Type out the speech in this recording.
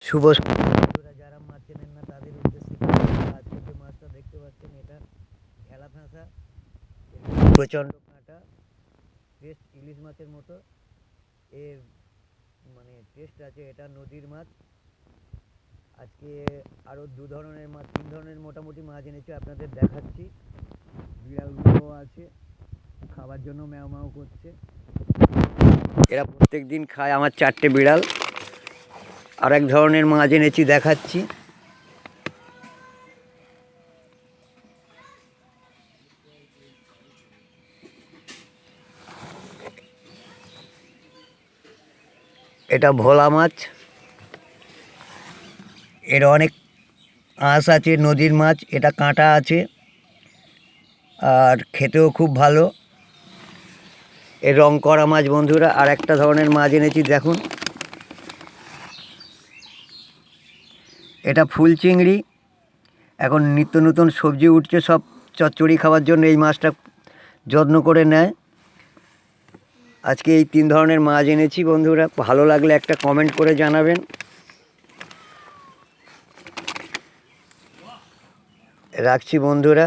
শুভ বন্ধুরা, যারা মাছ চেনেন না তাদের উদ্দেশ্যে আজকে যে মাছটা দেখতে পাচ্ছেন এটা খেলা ফাঁসা, প্রচণ্ড কাঁটা, টেস্ট ইলিশ মাছের মতো এর মানে টেস্ট আছে। এটা নদীর মাছ। আজকে আরও তিন ধরনের মোটামুটি মাছ এনেছে, আপনাদের দেখাচ্ছি। বিড়ালগুলো আছে, খাবার জন্য ম্যাও ম্যাও করছে। এরা প্রত্যেক দিন খায় আমার 4টে বিড়াল। আর এক ধরনের মাছ এনেছি, দেখাচ্ছি। এটা ভোলা মাছ। এর অনেক আঁশ আছে, নদীর মাছ। এটা কাঁটা আছে আর খেতেও খুব ভালো। এর রং করা মাছ বন্ধুরা। আর একটা ধরনের মাছ এনেছি, দেখুন। এটা ফুল চিংড়ি। এখন নিত্য নতুন সবজি উঠছে, সব চচ্চড়ি খাওয়ার জন্য এই মাছটা যত্ন করে নেয়। আজকে এই 3 ধরনের মাছ এনেছি বন্ধুরা। ভালো লাগলে একটা কমেন্ট করে জানাবেন। রাখছি বন্ধুরা।